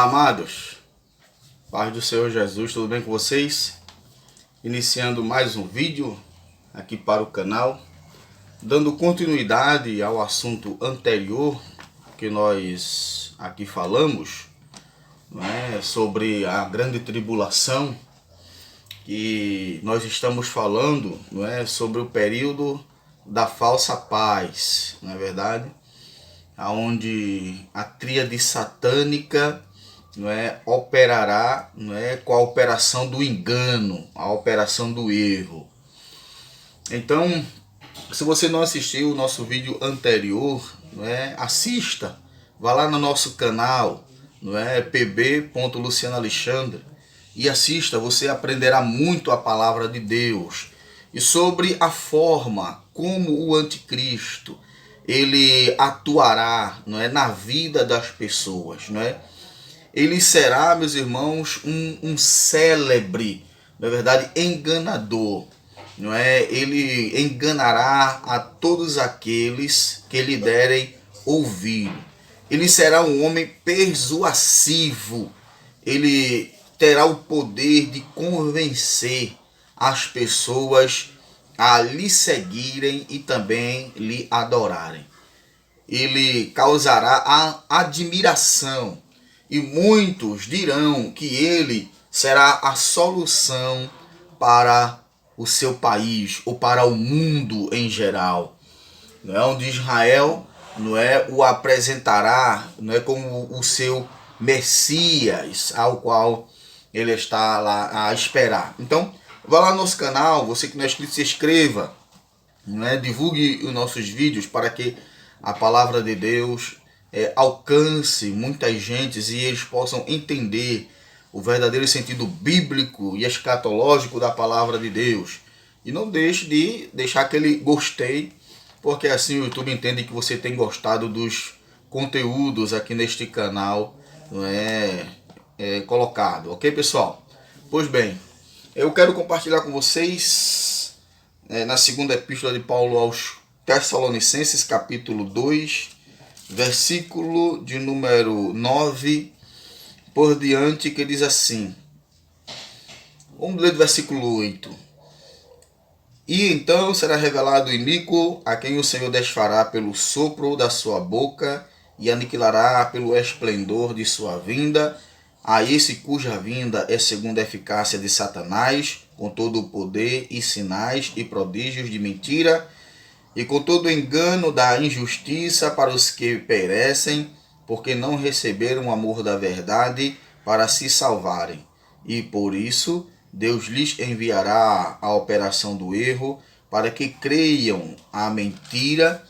Olá, amados. Paz do Senhor Jesus, tudo bem com vocês? Iniciando mais um vídeo aqui para o canal, dando continuidade ao assunto anterior que nós aqui falamos, sobre a grande tribulação, que nós estamos falando, sobre o período da falsa paz, não é verdade? Onde a tríade satânica operará com a operação do engano, a operação do erro. Então, se você não assistiu o nosso vídeo anterior, assista, vá lá no nosso canal, pb.lucianoalexandre, e assista, você aprenderá muito a palavra de Deus e sobre a forma como o anticristo ele atuará na vida das pessoas. Ele será, meus irmãos, um célebre, na verdade, enganador. Ele enganará a todos aqueles que lhe derem ouvido. Ele será um homem persuasivo. Ele terá o poder de convencer as pessoas a lhe seguirem e também lhe adorarem. Ele causará a admiração e muitos dirão que ele será a solução para o seu país ou para o mundo em geral. Onde Israel o apresentará como o seu Messias, ao qual ele está lá a esperar. Então, vá lá no nosso canal, você que não é inscrito, se inscreva, divulgue os nossos vídeos para que a palavra de Deus alcance muitas gentes e eles possam entender o verdadeiro sentido bíblico e escatológico da palavra de Deus. E não deixe de deixar aquele gostei, porque assim o YouTube entende que você tem gostado dos conteúdos aqui neste canal colocado, ok, pessoal? Pois bem, eu quero compartilhar com vocês na segunda epístola de Paulo aos Tessalonicenses, capítulo 2, versículo de número 9 por diante, que diz assim. Vamos ler do versículo 8. E então será revelado o iníquo, a quem o Senhor desfará pelo sopro da sua boca e aniquilará pelo esplendor de sua vinda, a esse cuja vinda é segundo a eficácia de Satanás, com todo o poder e sinais e prodígios de mentira, e com todo o engano da injustiça para os que perecem, porque não receberam o amor da verdade para se salvarem. E por isso Deus lhes enviará a operação do erro, para que creiam a mentira,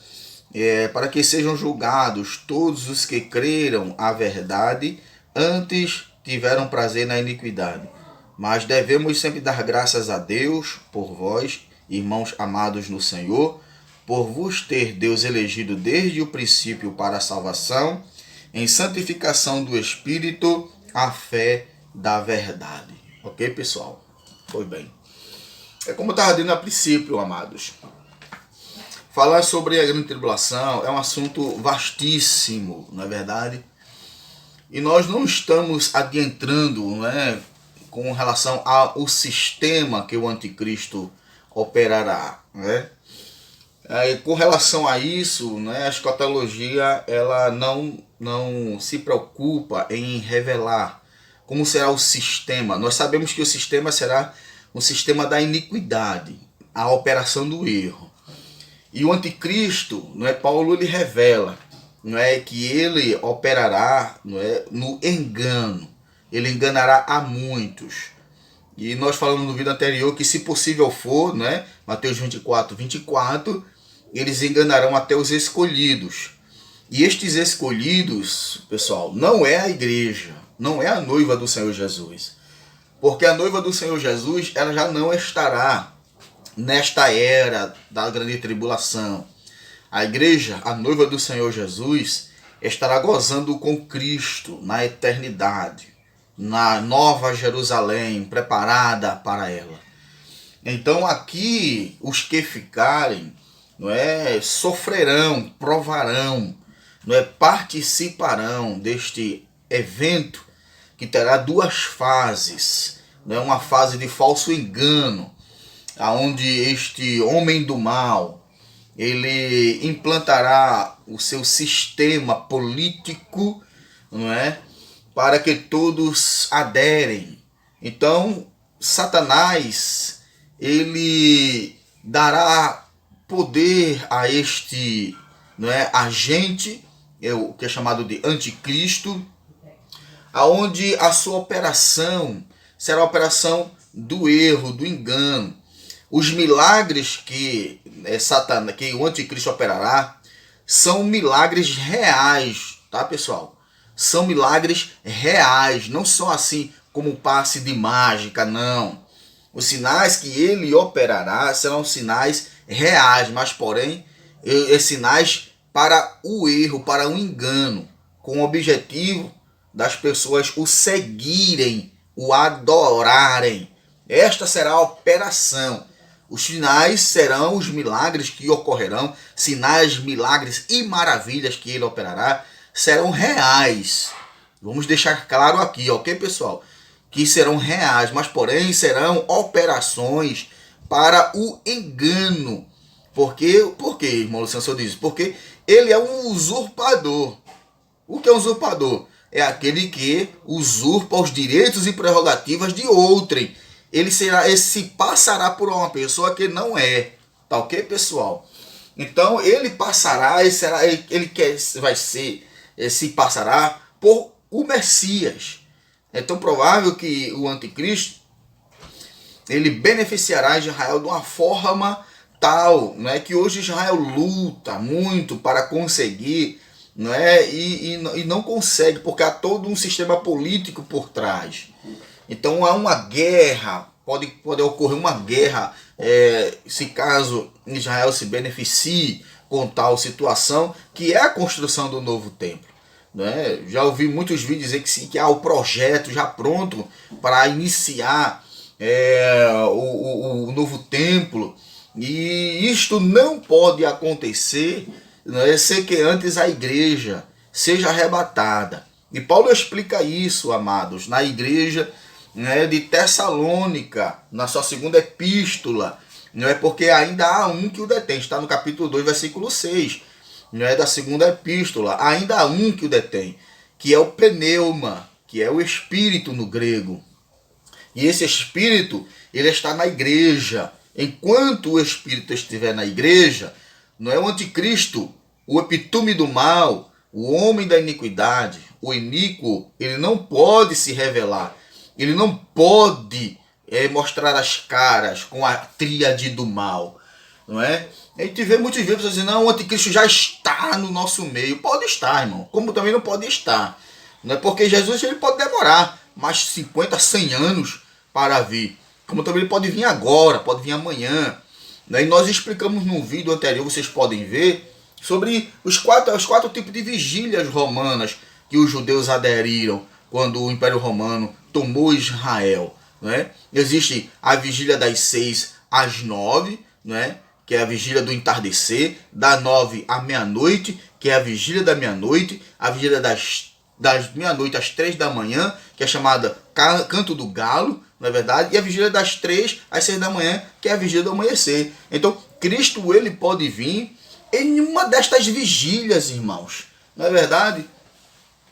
para que sejam julgados todos os que creram a verdade, antes tiveram prazer na iniquidade. Mas devemos sempre dar graças a Deus por vós, irmãos amados no Senhor, por vos ter Deus elegido desde o princípio para a salvação, em santificação do Espírito, a fé da verdade. Ok, pessoal? Pois bem. É como eu estava dizendo a princípio, amados. Falar sobre a grande tribulação é um assunto vastíssimo, não é verdade? E nós não estamos adentrando, com relação ao sistema que o anticristo operará, com relação a isso, a escatologia ela não se preocupa em revelar como será o sistema. Nós sabemos que o sistema será um sistema da iniquidade, a operação do erro. E o anticristo, Paulo lhe revela, que ele operará no engano. Ele enganará a muitos. E nós falamos no vídeo anterior que, se possível for, Mateus 24, eles enganarão até os escolhidos. E estes escolhidos, pessoal, não é a igreja, não é a noiva do Senhor Jesus. Porque a noiva do Senhor Jesus, ela já não estará nesta era da grande tribulação. A igreja, a noiva do Senhor Jesus, estará gozando com Cristo na eternidade, na nova Jerusalém, preparada para ela. Então aqui os que ficarem, sofrerão, provarão, participarão deste evento que terá duas fases, né? Uma fase de falso engano, aonde este homem do mal, ele implantará o seu sistema político, não é? Para que todos aderem. Então, Satanás, ele dará poder a este, não é, agente, o que é chamado de anticristo, aonde a sua operação será a operação do erro, do engano. Os milagres que Satanás, que o anticristo operará, são milagres reais, tá, pessoal? São milagres reais, não são assim como um passe de mágica, não. Os sinais que ele operará serão sinais reais, mas porém, sinais para o erro, para o engano, com o objetivo das pessoas o seguirem, o adorarem. Esta será a operação. Os sinais serão os milagres que ocorrerão, sinais, milagres e maravilhas que ele operará serão reais. Vamos deixar claro aqui, ok, pessoal? Que serão reais, mas porém serão operações para o engano. Por quê, irmão Luciano, eu disse? Porque ele é um usurpador. O que é um usurpador? É aquele que usurpa os direitos e prerrogativas de outrem. Ele se passará por uma pessoa que não é. Tá ok, pessoal? Então ele passará, se passará por o Messias. É tão provável que o anticristo ele beneficiará Israel de uma forma tal, não é, que hoje Israel luta muito para conseguir, não é, e não consegue, porque há todo um sistema político por trás. Então há uma guerra, pode ocorrer uma guerra, se caso Israel se beneficie com tal situação, que é a construção do novo templo. Né? Já ouvi muitos vídeos dizer que há o projeto já pronto para iniciar o novo templo, e isto não pode acontecer, né, sem que antes a igreja seja arrebatada. E Paulo explica isso, amados, na igreja, né, de Tessalônica, na sua segunda epístola, não é, porque ainda há um que o detém, está no capítulo 2, versículo 6, não é, da segunda epístola. Ainda há um que o detém, que é o pneuma, que é o espírito no grego. E esse espírito, ele está na igreja. Enquanto o espírito estiver na igreja, não é, o anticristo, o epitume do mal, o homem da iniquidade, o iníquo, ele não pode se revelar. Ele não pode mostrar as caras com a tríade do mal. Não é? A gente vê muitos vídeos dizendo, não, o anticristo já está no nosso meio. Pode estar, irmão. Como também não pode estar. Não é, porque Jesus ele pode demorar mais 50, 100 anos para vir. Como também ele pode vir agora, pode vir amanhã. E nós explicamos num vídeo anterior, vocês podem ver, sobre os quatro tipos de vigílias romanas que os judeus aderiram quando o Império Romano tomou Israel. Não é? Existe a vigília das 6 às 9, não é? Que é a vigília do entardecer, da 9 à meia-noite, que é a vigília da meia-noite, a vigília das meia-noite às 3 da manhã, que é chamada Canto do Galo, não é verdade? E a vigília das 3 às 6 da manhã, que é a vigília do amanhecer. Então, Cristo ele pode vir em uma destas vigílias, irmãos. Não é verdade?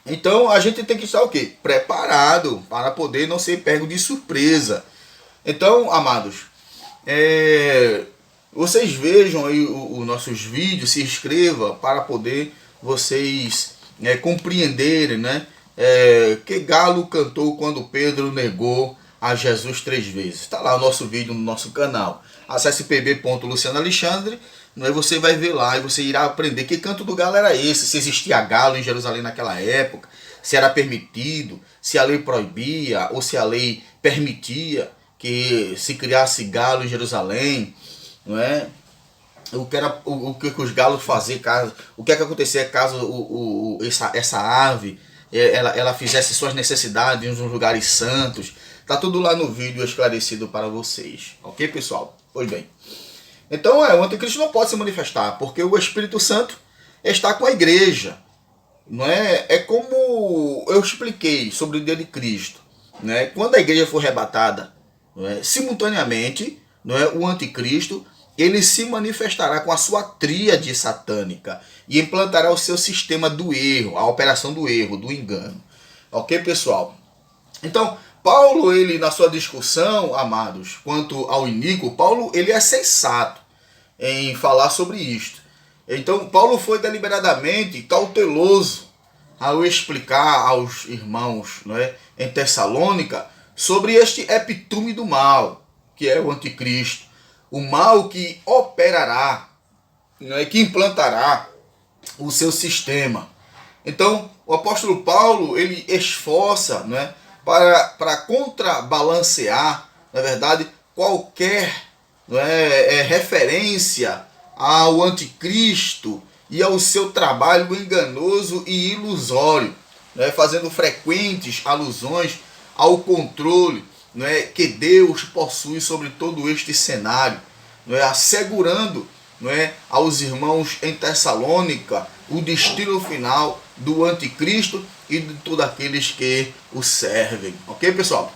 Então, a gente tem que estar o quê? Preparado para poder não ser pego de surpresa. Então, amados, vocês vejam aí os nossos vídeos, se inscreva para poder vocês compreenderem, né? Que galo cantou quando Pedro negou a Jesus 3 vezes. Está lá o nosso vídeo no nosso canal. Acesse pb.lucianoalexandre, você vai ver lá e você irá aprender que canto do galo era esse, se existia galo em Jerusalém naquela época, se era permitido, se a lei proibia ou se a lei permitia que se criasse galo em Jerusalém, não é? O que os galos faziam, o que acontecia caso essa ave ela fizesse suas necessidades nos lugares santos. Tá tudo lá no vídeo esclarecido para vocês, ok, pessoal? Pois bem, então o anticristo não pode se manifestar, porque o Espírito Santo está com a igreja. não é? É como eu expliquei sobre o dia de Cristo, né? Quando a igreja for arrebatada, não é? Simultaneamente, não é? O anticristo ele se manifestará com a sua tríade satânica e implantará o seu sistema do erro, a operação do erro, do engano. Ok, pessoal? Então, Paulo, ele na sua discussão, amados, quanto ao iníquo, Paulo ele é sensato em falar sobre isto. Então, Paulo foi deliberadamente cauteloso ao explicar aos irmãos, não é, em Tessalônica sobre este epitume do mal, que é o anticristo, o mal que operará, não é, que implantará o seu sistema. Então, o apóstolo Paulo, ele esforça, não é, para contrabalancear, na verdade, qualquer, não é, referência ao anticristo e ao seu trabalho enganoso e ilusório, né, fazendo frequentes alusões ao controle, não é, que Deus possui sobre todo este cenário, não é, assegurando, não é, aos irmãos em Tessalônica o destino final do anticristo e de todos aqueles que o servem. Ok, pessoal?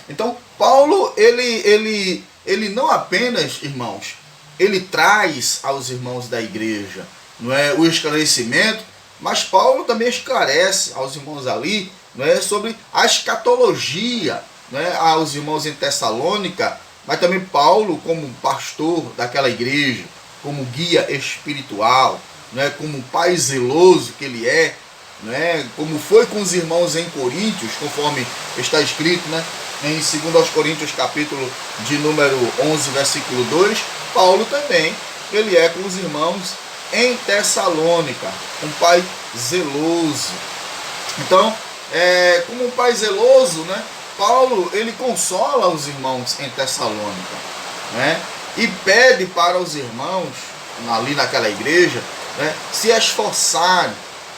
Então, Paulo, ele não apenas, irmãos, ele traz aos irmãos da igreja, não é, o esclarecimento, mas Paulo também esclarece aos irmãos ali, não é, sobre a escatologia, não é, aos irmãos em Tessalônica, mas também Paulo como pastor daquela igreja, como guia espiritual, não é, como pai zeloso que ele é, não é, como foi com os irmãos em Coríntios, conforme está escrito, né, em 2 Coríntios capítulo de número 11, versículo 2, Paulo também, ele é com os irmãos em Tessalônica, um pai zeloso. Então, como um pai zeloso, né, Paulo, ele consola os irmãos em Tessalônica, né, e pede para os irmãos, ali naquela igreja, né, se esforçarem,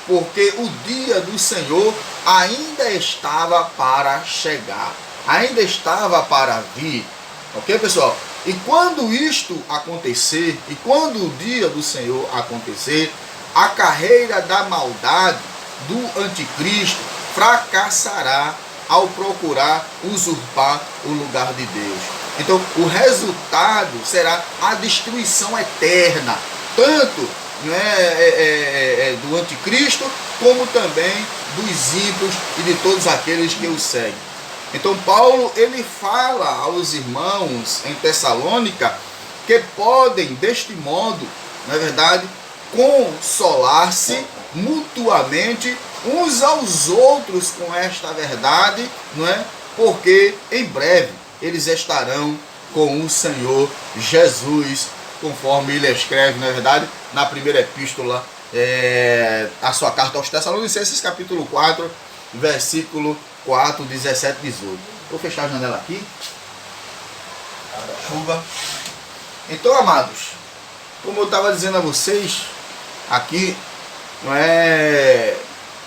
porque o dia do Senhor ainda estava para chegar, ainda estava para vir. Ok, pessoal? E quando isto acontecer, e quando o dia do Senhor acontecer, a carreira da maldade do anticristo fracassará ao procurar usurpar o lugar de Deus. Então, o resultado será a destruição eterna, tanto, né, do anticristo, como também dos ímpios e de todos aqueles que o seguem. Então Paulo, ele fala aos irmãos em Tessalônica que podem, deste modo, na verdade, consolar-se mutuamente uns aos outros com esta verdade, não é? Porque em breve eles estarão com o Senhor Jesus, conforme ele escreve, na verdade, na primeira epístola, a sua carta aos Tessalonicenses, capítulo 4, versículo 4, 17, 18. Vou fechar a janela aqui. Chuva. Então, amados, como eu estava dizendo a vocês aqui, não é,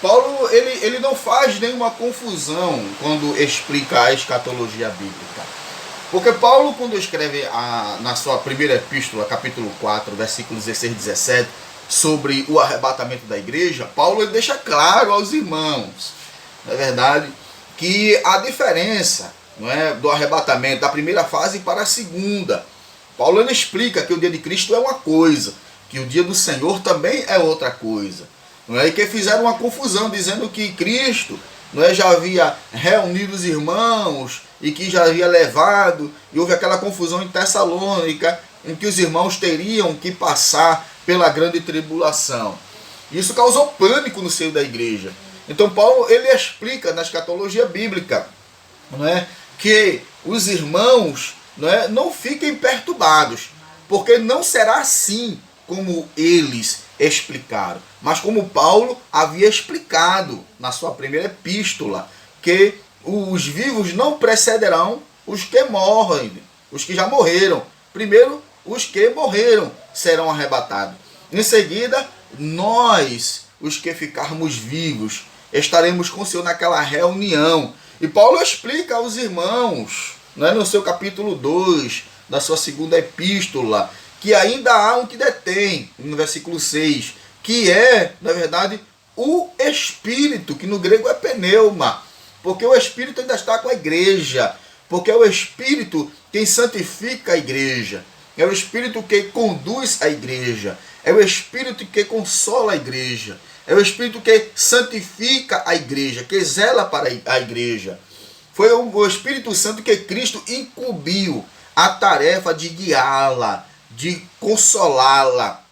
Paulo ele não faz nenhuma confusão quando explica a escatologia bíblica. Porque Paulo, quando escreve na sua primeira epístola, capítulo 4, versículos 16 e 17, sobre o arrebatamento da igreja, Paulo ele deixa claro aos irmãos, na verdade, que a diferença, não é, do arrebatamento da primeira fase para a segunda. Paulo ele explica que o dia de Cristo é uma coisa, que o dia do Senhor também é outra coisa. Não é? E que fizeram uma confusão, dizendo que Cristo, não é, já havia reunido os irmãos e que já havia levado, e houve aquela confusão em Tessalônica, em que os irmãos teriam que passar pela grande tribulação. Isso causou pânico no seio da igreja. Então Paulo ele explica na escatologia bíblica, não é, que os irmãos, não fiquem perturbados, porque não será assim como eles explicaram, mas como Paulo havia explicado na sua primeira epístola, que os vivos não precederão os que morrem, os que já morreram. Primeiro, os que morreram serão arrebatados. Em seguida, nós, os que ficarmos vivos, estaremos com o Senhor naquela reunião. E Paulo explica aos irmãos, no seu capítulo 2, da sua segunda epístola, que ainda há um que detém, no versículo 6, que é, na verdade, o Espírito, que no grego é pneuma, porque o Espírito ainda está com a igreja, porque é o Espírito quem santifica a igreja, é o Espírito que conduz a igreja, é o Espírito que consola a igreja, é o Espírito que santifica a igreja, que zela para a igreja. Foi o Espírito Santo que Cristo incumbiu a tarefa de guiá-la, de consolá-la,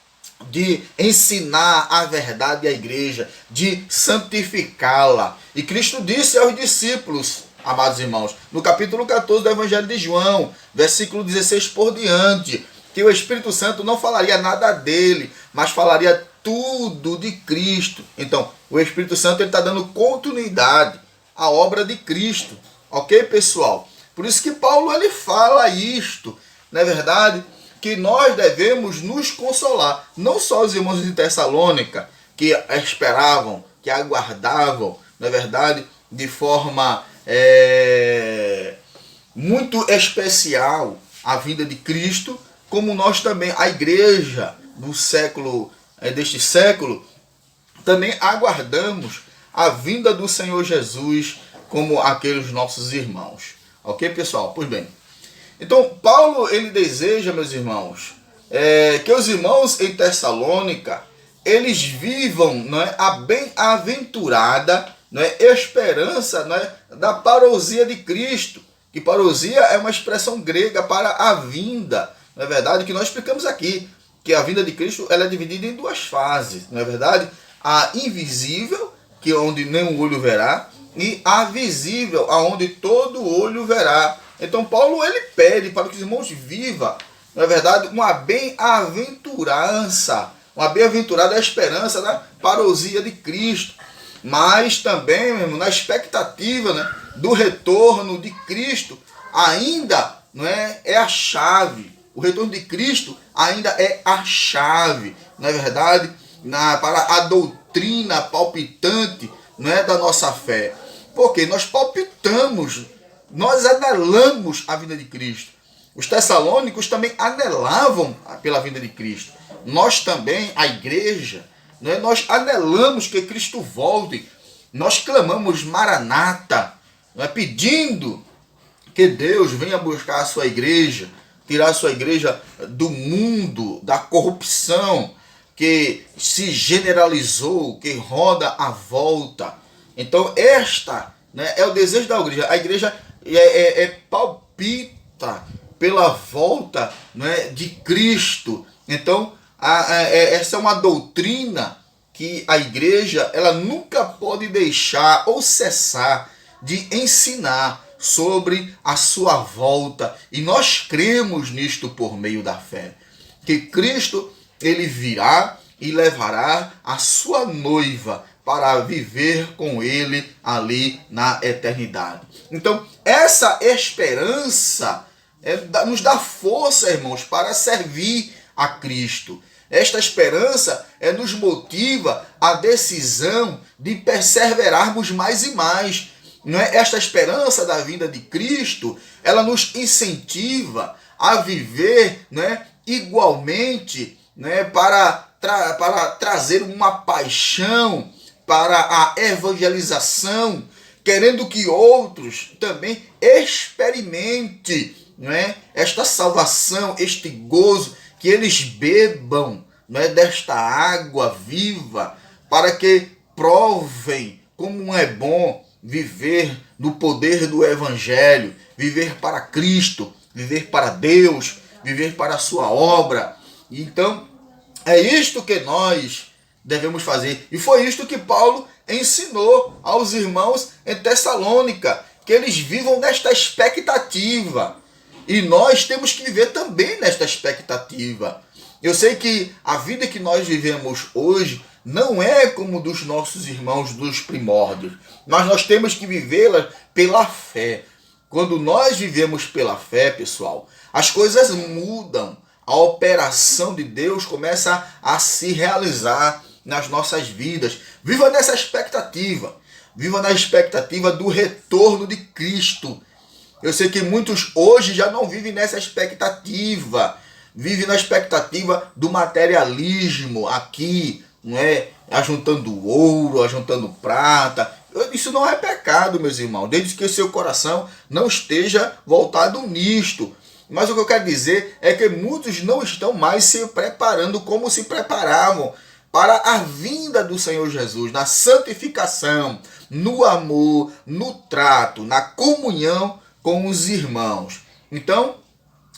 de ensinar a verdade à igreja, de santificá-la. E Cristo disse aos discípulos, amados irmãos, no capítulo 14 do Evangelho de João, versículo 16 por diante, que o Espírito Santo não falaria nada dele, mas falaria tudo de Cristo. Então, o Espírito Santo está dando continuidade à obra de Cristo. Ok, pessoal? Por isso que Paulo ele fala isto, não é verdade? Que nós devemos nos consolar. Não só os irmãos de Tessalônica, que esperavam, que aguardavam, não é verdade? De forma muito especial a vinda de Cristo, como nós também, a igreja do século, deste século, também aguardamos a vinda do Senhor Jesus como aqueles nossos irmãos. Ok, pessoal? Pois bem. Então, Paulo, ele deseja, meus irmãos, que os irmãos em Tessalônica, eles vivam, não é, a bem-aventurada, não é, esperança, não é, da parousia de Cristo. Que parousia é uma expressão grega para a vinda, não é verdade? Que nós explicamos aqui, que a vinda de Cristo ela é dividida em duas fases, não é verdade? A invisível, que é onde nenhum olho verá, e a visível, aonde todo olho verá. Então Paulo ele pede para que os irmãos vivam, na verdade, uma bem-aventurança, uma bem-aventurada esperança da parousia de Cristo, mas também, meu irmão, na expectativa, né, do retorno de Cristo, ainda não é a chave. O retorno de Cristo ainda é a chave, não é verdade? Para a doutrina palpitante, não é, da nossa fé. Porque nós palpitamos, nós anelamos a vinda de Cristo. Os tessalônicos também anelavam pela vinda de Cristo. Nós também, a igreja, né, nós anelamos que Cristo volte. Nós clamamos Maranata, né, pedindo que Deus venha buscar a sua igreja, tirar a sua igreja do mundo, da corrupção que se generalizou, que roda à volta. Então, esta, né, é o desejo da igreja. A igreja palpita pela volta, né, de Cristo. Então, essa é uma doutrina que a igreja ela nunca pode deixar ou cessar de ensinar sobre a sua volta. E nós cremos nisto por meio da fé. Que Cristo ele virá e levará a sua noiva para viver com ele ali na eternidade. Então, essa esperança nos dá força, irmãos, para servir a Cristo. Esta esperança nos motiva a decisão de perseverarmos mais e mais. Não é? Esta esperança da vinda de Cristo, ela nos incentiva a viver, né, igualmente, né, para trazer uma paixão para a evangelização, querendo que outros também experimentem, não é, esta salvação, este gozo, que eles bebam, não é, desta água viva, para que provem como é bom viver no poder do Evangelho, viver para Cristo, viver para Deus, viver para a sua obra. Então, é isto que nós devemos fazer. E foi isto que Paulo ensinou aos irmãos em Tessalônica, que eles vivam nesta expectativa. E nós temos que viver também nesta expectativa. Eu sei que a vida que nós vivemos hoje não é como dos nossos irmãos dos primórdios, mas nós temos que vivê-la pela fé. Quando nós vivemos pela fé, pessoal, as coisas mudam. A operação de Deus começa a se realizar nas nossas vidas. Viva nessa expectativa. Viva na expectativa do retorno de Cristo. Eu sei que muitos hoje já não vivem nessa expectativa. Vivem na expectativa do materialismo aqui, não é? ajuntando ouro, ajuntando prata. Isso não é pecado, meus irmãos, desde que o seu coração não esteja voltado nisto. Mas o que eu quero dizer é que muitos não estão mais se preparando como se preparavam para a vinda do Senhor Jesus, na santificação, no amor, no trato, na comunhão com os irmãos. Então,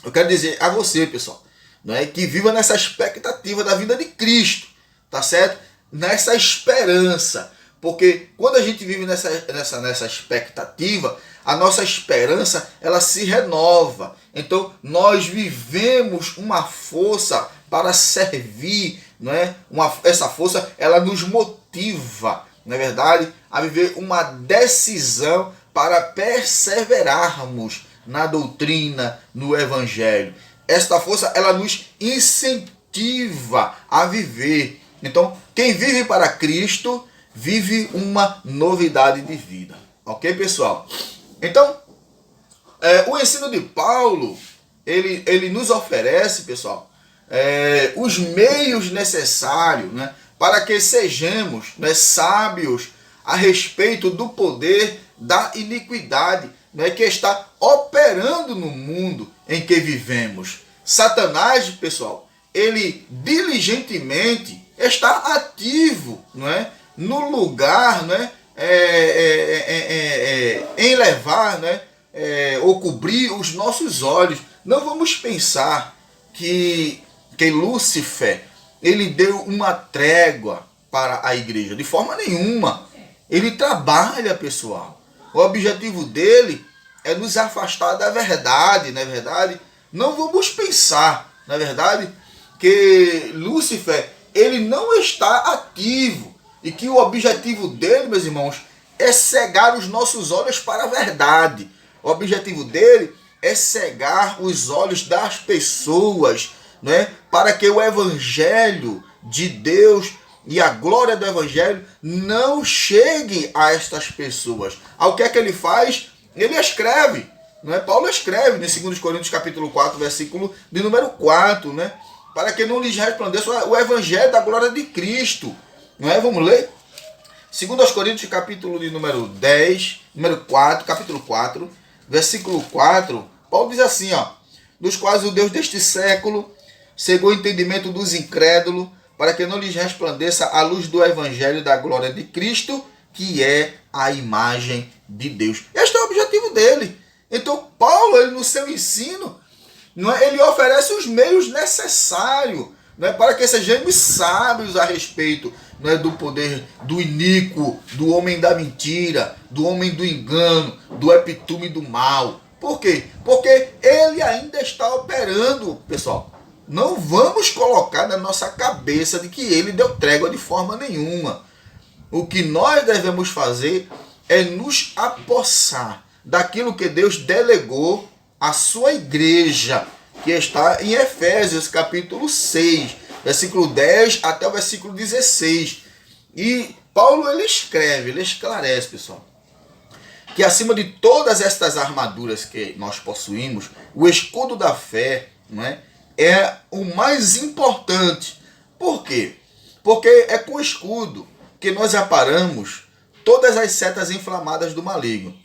eu quero dizer a você, pessoal, não é, que viva nessa expectativa da vinda de Cristo, tá certo? Nessa esperança. Porque quando a gente vive nessa expectativa, a nossa esperança ela se renova. Então nós vivemos uma força para servir, não é? Essa força ela nos motiva, não é verdade, a viver uma decisão para perseverarmos na doutrina, no evangelho. Esta força ela nos incentiva a viver. Então quem vive para Cristo vive uma novidade de vida. Ok, pessoal? Então, o ensino de Paulo, ele nos oferece, pessoal, os meios necessários, né, para que sejamos, né, sábios a respeito do poder da iniquidade, né, que está operando no mundo em que vivemos. Satanás, pessoal, ele diligentemente está ativo, não é? No lugar, né, em levar, né, ou cobrir os nossos olhos. Não vamos pensar que Lúcifer ele deu uma trégua para a igreja, de forma nenhuma. Ele trabalha, pessoal. O objetivo dele é nos afastar da verdade, não é verdade? Não vamos pensar, na verdade, que Lúcifer ele não está ativo e que o objetivo dele, meus irmãos, é cegar os nossos olhos para a verdade. O objetivo dele é cegar os olhos das pessoas, né, para que o evangelho de Deus e a glória do evangelho não chegue a estas pessoas. Ao que é que ele faz? Ele escreve, né? Paulo escreve em 2 Coríntios capítulo 4, versículo de número 4, né? Para que não lhes resplandeça o evangelho da glória de Cristo. Não é? Vamos ler? 2 Coríntios capítulo de número 10, número 4, capítulo 4, versículo 4, Paulo diz assim, ó: dos quais o Deus deste século cegou o entendimento dos incrédulos, para que não lhes resplandeça a luz do evangelho da glória de Cristo, que é a imagem de Deus. Este é o objetivo dele. Então Paulo, ele, no seu ensino, não é, ele oferece os meios necessários, não é, para que sejamos sábios a respeito, não é, do poder do iníquo, do homem da mentira, do homem do engano, do epitume do mal. Por quê? Porque ele ainda está operando, pessoal. Não vamos colocar na nossa cabeça de que ele deu trégua de forma nenhuma. O que nós devemos fazer é nos apossar daquilo que Deus delegou à sua igreja, que está em Efésios capítulo 6, versículo 10 até o versículo 16. E Paulo ele escreve, ele esclarece, pessoal, que acima de todas estas armaduras que nós possuímos, o escudo da fé, não é o mais importante. Por quê? Porque é com o escudo que nós aparamos todas as setas inflamadas do maligno.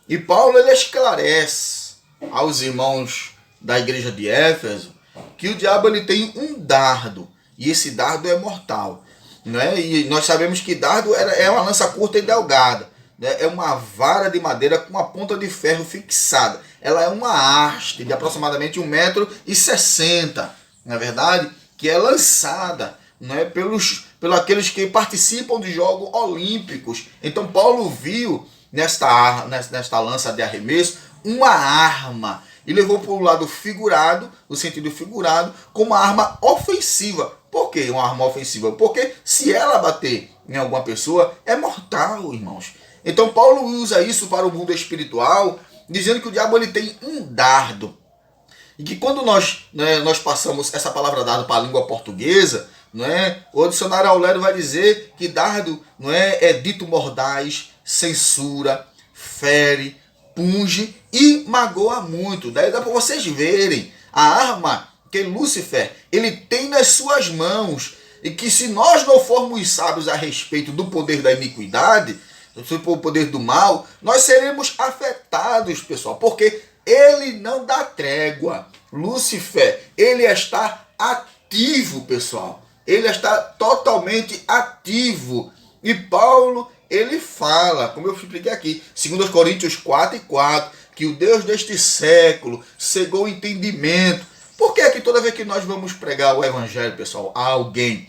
E Paulo ele esclarece aos irmãos da igreja de Éfeso que o diabo ele tem um dardo, e esse dardo é mortal, né? E nós sabemos que dardo é uma lança curta e delgada, né? É uma vara de madeira com uma ponta de ferro fixada. Ela é uma haste de aproximadamente 1,60 m, na verdade, que é lançada, né, pelos aqueles que participam de jogos olímpicos. Então Paulo viu nesta lança de arremesso uma arma e levou para o lado figurado, no sentido figurado, como uma arma ofensiva. Por que uma arma ofensiva? Porque se ela bater em alguma pessoa, é mortal, irmãos. Então Paulo usa isso para o mundo espiritual, dizendo que o diabo ele tem um dardo. E que quando nós passamos essa palavra dardo para a língua portuguesa, o dicionário Aurélio vai dizer que dardo é dito mordaz, censura, fere, punge e magoa muito. Daí dá para vocês verem a arma que Lúcifer ele tem nas suas mãos. e que se nós não formos sábios a respeito do poder da iniquidade, do poder do mal, nós seremos afetados, pessoal, porque ele não dá trégua. Lúcifer, ele está ativo, pessoal. Ele está totalmente ativo. E Paulo, ele fala, como eu expliquei aqui, 2 Coríntios 4:4, que o Deus deste século cegou o entendimento. Por que é que toda vez que nós vamos pregar o evangelho, pessoal, a alguém,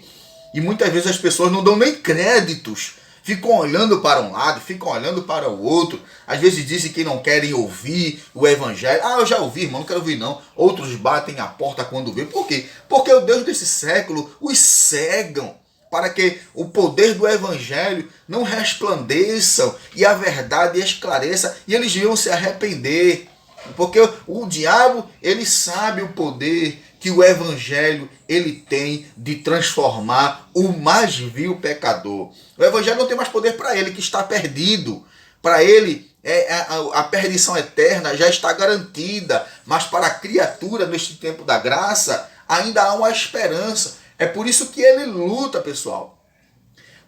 e muitas vezes as pessoas não dão nem créditos, ficam olhando para um lado, ficam olhando para o outro, às vezes dizem que não querem ouvir o evangelho. Ah, eu já ouvi, irmão, não quero ouvir não. Outros batem a porta quando vê. Por quê? Porque o Deus desse século os cegam para que o poder do evangelho não resplandeça e a verdade esclareça e eles venham se arrepender. Porque o diabo, ele sabe o poder que o evangelho ele tem de transformar o mais vil pecador. O evangelho não tem mais poder para ele que está perdido. Para ele, a perdição eterna já está garantida. Mas para a criatura, neste tempo da graça, ainda há uma esperança. É por isso que ele luta, pessoal.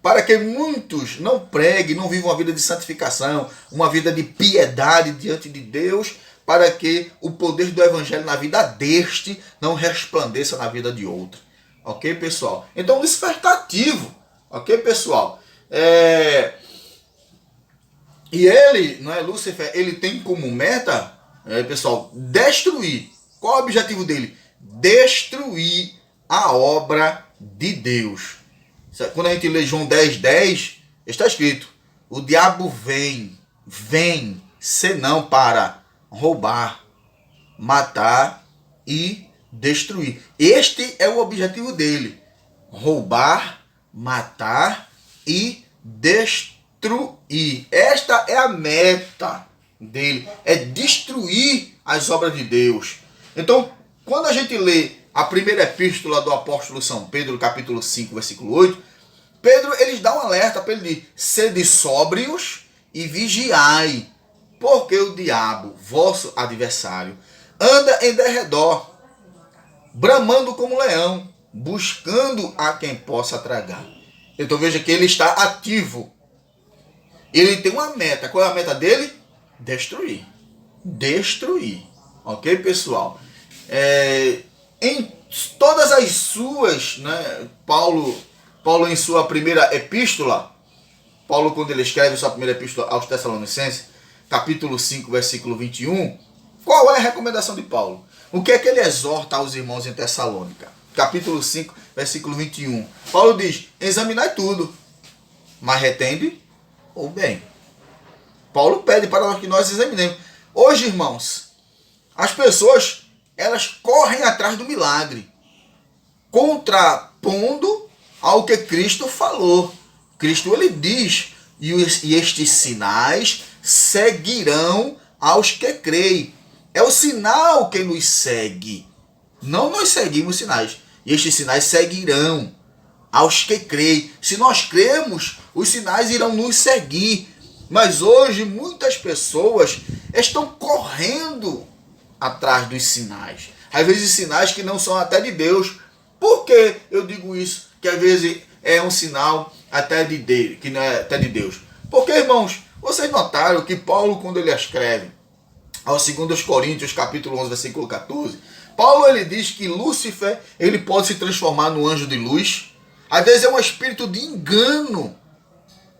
Para que muitos não preguem, não vivam uma vida de santificação, uma vida de piedade diante de Deus, para que o poder do evangelho na vida deste não resplandeça na vida de outro. Ok, pessoal? Então, Lúcifer está ativo. Ok, pessoal? E ele, não é, Lúcifer, ele tem como meta, pessoal, destruir. Qual é o objetivo dele? Destruir a obra de Deus. Quando a gente lê João 10:10, está escrito: o diabo vem, senão para roubar, matar e destruir. Este é o objetivo dele: roubar, matar e destruir. Esta é a meta dele, é destruir as obras de Deus. Então, quando a gente lê a primeira epístola do apóstolo São Pedro, capítulo 5, versículo 8, Pedro, eles dão um alerta para ele dizer: sede sóbrios e vigiai, porque o diabo, vosso adversário, anda em derredor, bramando como leão, buscando a quem possa tragar. Então veja que ele está ativo. Ele tem uma meta. Qual é a meta dele? Destruir. Destruir. Ok, pessoal? Em todas as suas, né, Paulo em sua primeira epístola, Paulo, quando ele escreve sua primeira epístola aos Tessalonicenses, capítulo 5, versículo 21, qual é a recomendação de Paulo? O que é que ele exorta aos irmãos em Tessalônica? Capítulo 5, versículo 21. Paulo diz: examinai tudo, mas retende o bem. Paulo pede para que nós examinemos. Hoje, irmãos, as pessoas, elas correm atrás do milagre, contrapondo ao que Cristo falou. Cristo, ele diz: e estes sinais seguirão aos que creem. É o sinal que nos segue. Não nós seguimos os sinais. E estes sinais seguirão aos que creem. Se nós cremos, os sinais irão nos seguir. Mas hoje muitas pessoas estão correndo atrás dos sinais. Às vezes sinais que não são até de Deus. Por que eu digo isso? Que às vezes é um sinal até de Deus, que não é até de Deus. Porque, irmãos, vocês notaram que Paulo, quando ele escreve aos 2 Coríntios, capítulo 11, versículo 14, Paulo, ele diz que Lúcifer, ele pode se transformar no anjo de luz. Às vezes é um espírito de engano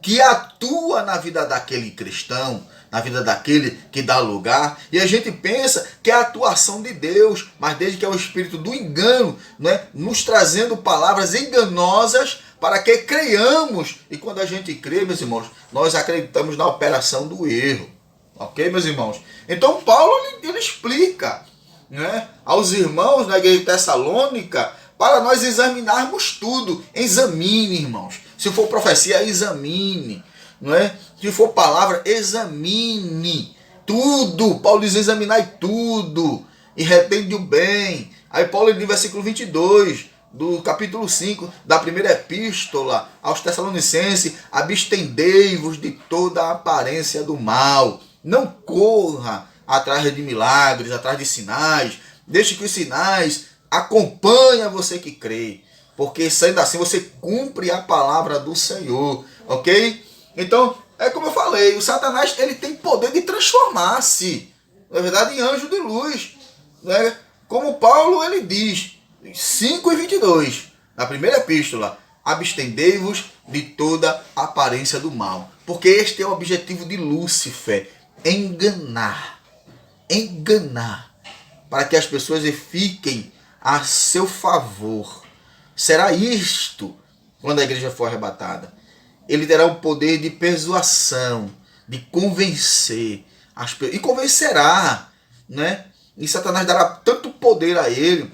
que atua na vida daquele cristão, na vida daquele que dá lugar, e a gente pensa que é a atuação de Deus, mas desde que é o espírito do engano, né, nos trazendo palavras enganosas para que creiamos. E quando a gente crê, meus irmãos, nós acreditamos na operação do erro. Ok, meus irmãos? Então Paulo, ele explica, né, aos irmãos na igreja de Tessalônica, para nós examinarmos tudo. Examine, irmãos. Se for profecia, examine. Não é? Se for palavra, examine tudo. Paulo diz: examinai tudo e retende o bem. Aí Paulo diz no versículo 22 do capítulo 5 da primeira epístola aos Tessalonicenses: abstendei-vos de toda a aparência do mal. Não corra atrás de milagres, atrás de sinais. Deixe que os sinais acompanhem você que crê. porque sendo assim você cumpre a palavra do Senhor, ok? Então, é como eu falei, o Satanás ele tem poder de transformar-se, na verdade, em anjo de luz, né? Como Paulo ele diz, 5:22, na primeira epístola, abstendei-vos de toda aparência do mal, porque este é o objetivo de Lúcifer, enganar, para que as pessoas fiquem a seu favor. Será isto quando a igreja for arrebatada. Ele terá o poder de persuasão, de convencer as pessoas, e convencerá, né? E Satanás dará tanto poder a ele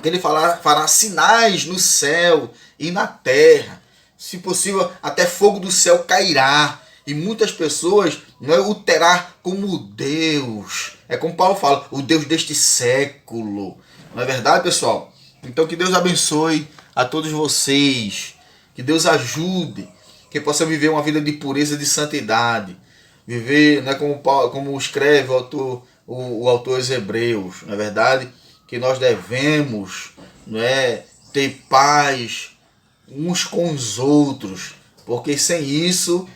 que ele fará sinais no céu e na terra. Se possível, até fogo do céu cairá. E muitas pessoas o terá como Deus. É como Paulo fala, o Deus deste século. Não é verdade, pessoal? Então que Deus abençoe a todos vocês. Que Deus ajude. Que possa viver uma vida de pureza, de santidade. Viver, né, como escreve o autor aos Hebreus. Não é verdade? Que nós devemos, ter paz uns com os outros, porque sem isso,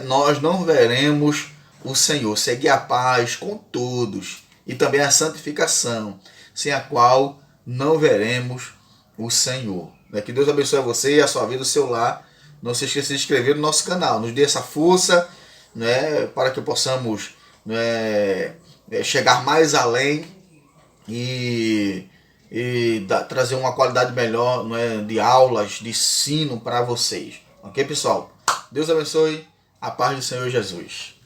nós não veremos o Senhor. Seguir a paz com todos e também a santificação, sem a qual não veremos o Senhor. Que Deus abençoe a você, a sua vida, o seu lar. Não se esqueça de se inscrever no nosso canal, nos dê essa força, para que possamos chegar mais além e trazer uma qualidade melhor, de aulas, de ensino para vocês. Ok, pessoal? Deus abençoe. A paz do Senhor Jesus.